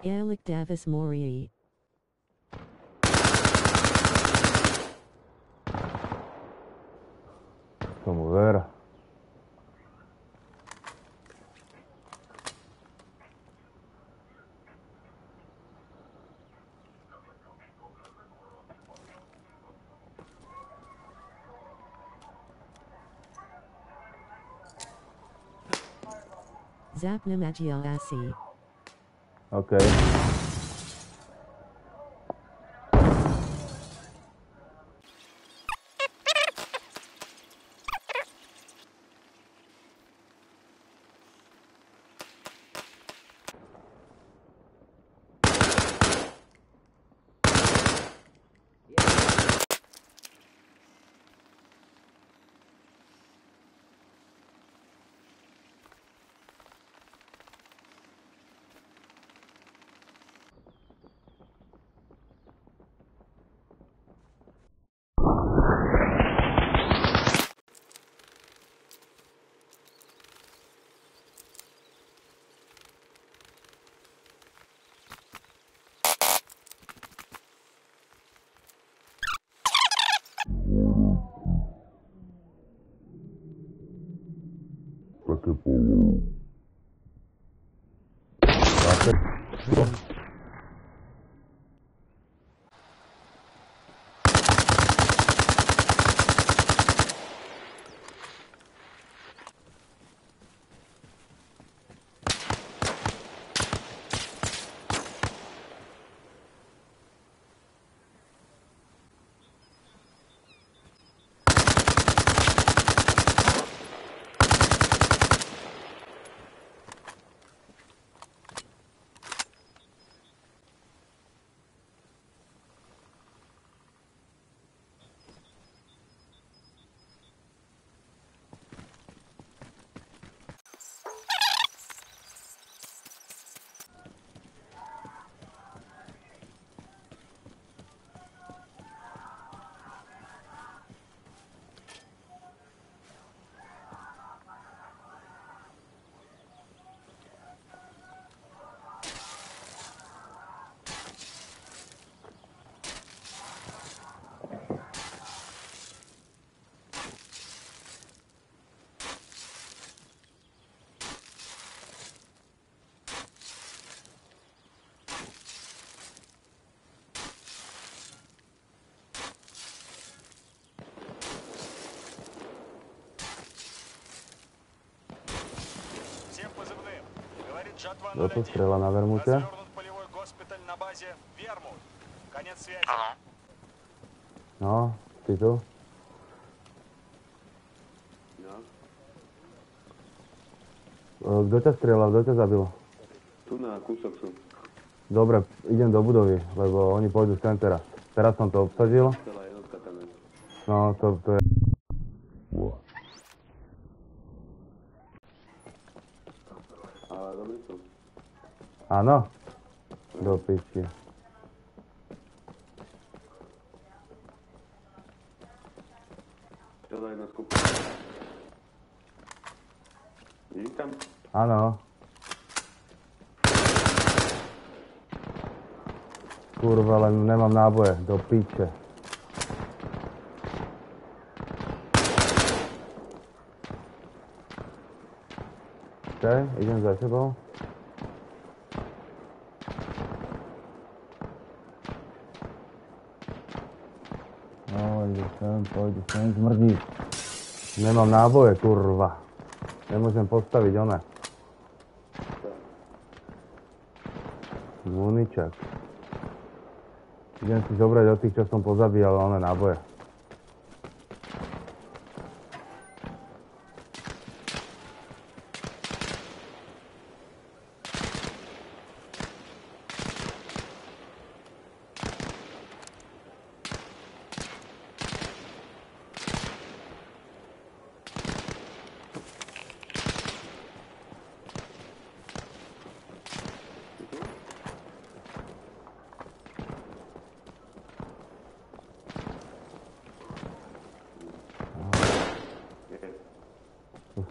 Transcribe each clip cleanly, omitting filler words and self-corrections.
Gaelic Davis Morii. Tomu ver. Zapna Magiasi. OK. Také polo. Kto tu strieľa na Vermute? Áno. No, ty tu? Kto ťa strieľal? Kto ťa zabil? Tu na kúsok sú. Dobre, idem do budovy, lebo oni pôjdu sem teraz. Teraz som to obsadil. Celá jednotka tam je. No, to je... Ale dobrý sú. Áno? Do piči. Celá jedna skupina. Vidíš tam? Áno. Kurva, len nemám náboje. Do piče. OK, idem za tebou. No, pôjde sem, zmrdí. Nemám náboje, kurva. Nemôžem postaviť one. Muničak. Idem si zobrať od tých, čo som pozabíjal, one náboje.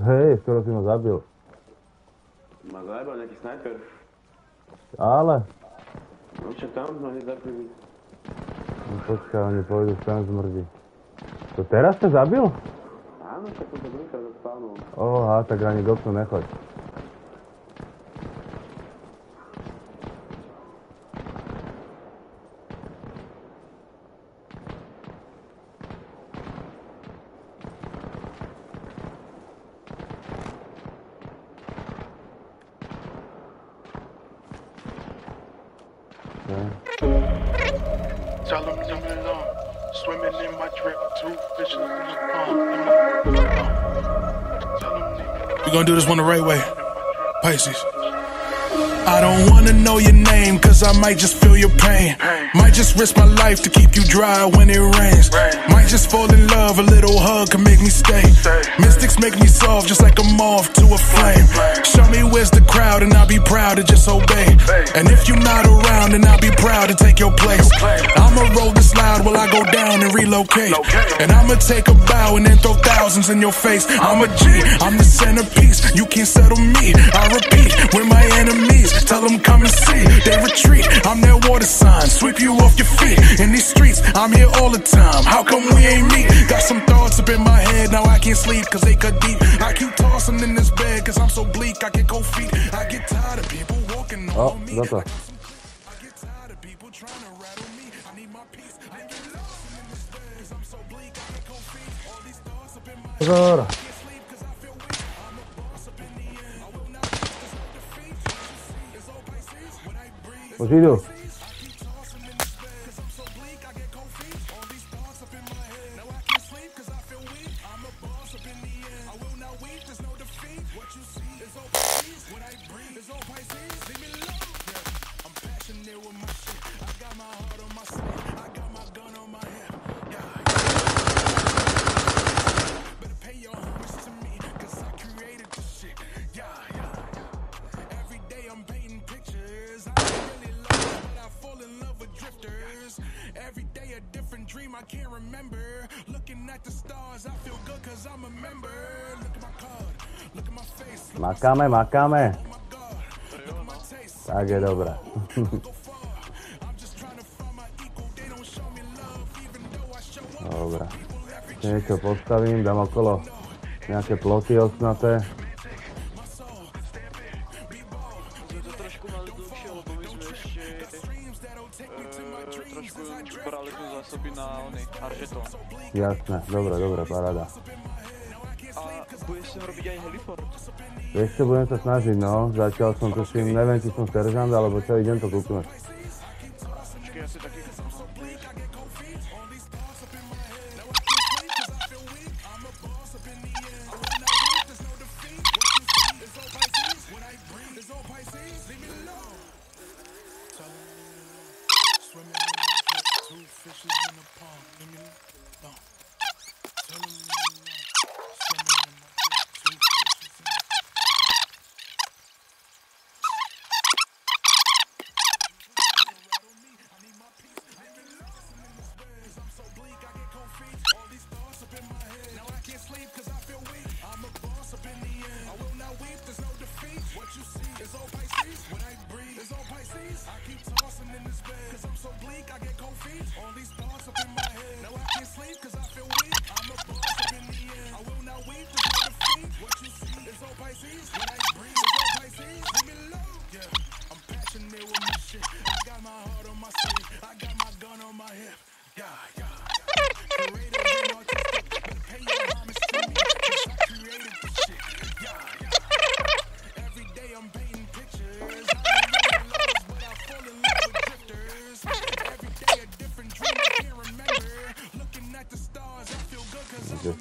Hej, skoro si ma zabil. Ma zajebal nejaký snajper. Ale Ešte tam, no hneď za prvý. No počkaj, oni pôjdu sem zmrdí. To teraz ťa zabil? Áno, tak som to druhýkrát zaspávnul. Oha, tak ani gopnu nechoď. Tell them leave me alone. Swimming in my drip, 2 fishes in the pond. Tell them leave me alone. We're gonna do this one the right way. Pisces. I don't wanna know your name, cause I might just feel your pain. Might just risk my life to keep you dry when it rains. Might just fall in love, a little hug can make me stay. Mystics make me soft, just like a moth to a flame. Show me where's the crowd and I'll be proud to just obey. And if you're not around, then I'll be proud to take your place. I'ma roll this loud while I go down and relocate. And I'ma take a bow and then throw thousands in your face. I'm a G, I'm the centerpiece, you can't settle me. I repeat, when my enemies tell them come and see, they retreat. I'm their water sign, sweep you off your feet. In these streets, I'm here all the time. How come we ain't meet? Got some thoughts up in my head, now I can't sleep cause they cut deep. I keep tossing in this bed cause I'm so bleak, I get cold feet. I get tired of people walking on me. I get tired of people trying to rattle me. I need my peace. I get lost in this bed cause I'm so bleak, I get cold feet. All these thoughts up in my head, I can't sleep cause I feel weak. I'm a boss up in the end. I will not lose, there's no defeat. It's all Pisces when I breathe. Už idú. Every day a different dream I can't remember. Looking at the stars, I feel good cause I'm a member. Look at my card, look at my face. Makáme, makáme. Tak je dobré. Dobre. Niečo postavím, dám okolo nejaké ploty osnaté. Trošku mali dlhšie, lebo my sme ešte trošku brali tu zásoby na oný Aržeton. Jasné, dobre, paráda. A budeš sem robiť aj heliport? Vieš čo, budem sa snažiť, no. Zatiaľ som tuším, neviem, či som seržant, alebo celý deň to kúknuť. Počkej, asi taký...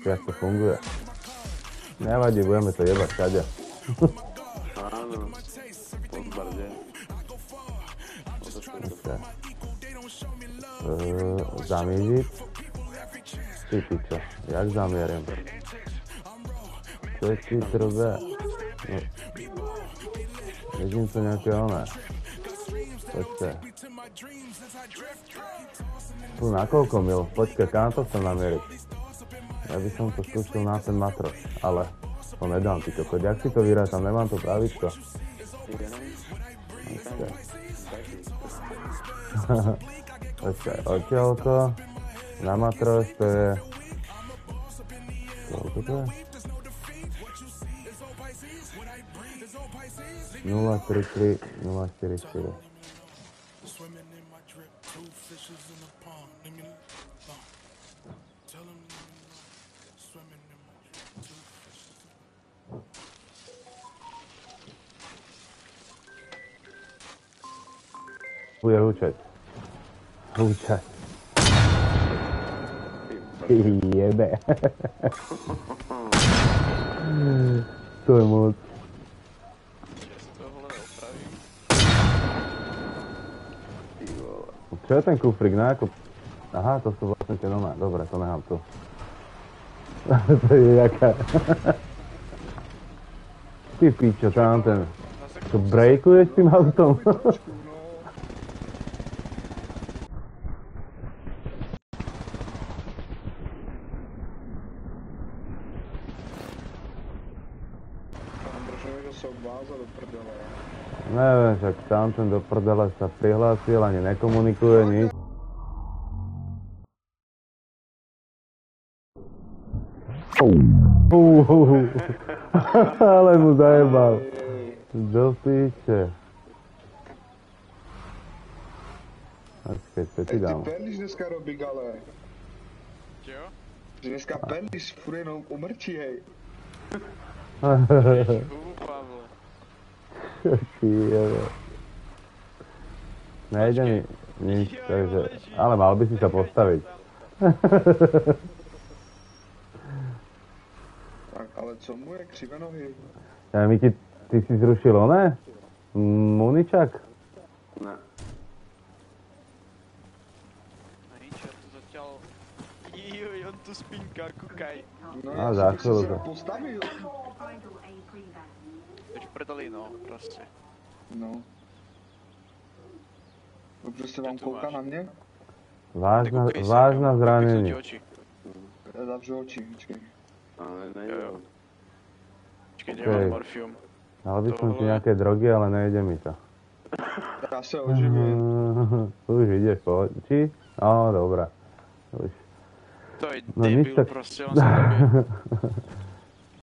Jak to funguje. Nevadí, budeme to jebať všade. Áno, od barde. Zamíriť? Ty pičo, jak zamierím? Čo je ti trbe? Vidím to nejaké oné. Počkaj. Tu na koľko mil? Počkaj, kam to chcem namieriť? Ja by som to skúšil na ten matros, ale to nedám, ty kokot. Jak si to vyrátam? Nemám to pravičko. Počkaj, odtiaľto. Na Matroš to je... Koľko to je? 033 044. Bude hučať. Hučať. Jebe. To je moc. Čo je ten kufrik? Na ako... Aha, to sú vlastne tie doma. Dobre, to nechám tu. To je jaká. Ty pičo, tam ten... To breakuješ tým autom? Neviem, však tam ten do prdele sa prihlásil, ani nekomunikuje, nič. Ale mu zajebal. Do píče. Počkej, čo ti dám? Ty Perliš dneska robí, ale... Čo? Že dneska Perliš furt jenom umrčí, hej. Pavle. Nejde mi nič, takže... Ale mal by si sa postaviť. Tak, ale co mu je křivenohy? Ja, Miki, ty si zrušil oné? Muničak? Ne. Nič, ja tu zatiaľ... Juj, on tu spinka, kúkaj. No A, ja za si bych chvíľu si to. sa postavil. Veď predali, no, proste. No. Dobře se vám tu kouká máš? na mě? Vážna zranenie. Ja zavřu oči, počkej. Ale nejde. Počkej, Okej. nemám morfium. Dal by som ti nejaké drogy, ale nejde mi to. Já se oživím. Už ideš po... Či? No, dobrá. Už. To je No nič debil, tak... proste, on sa tam je.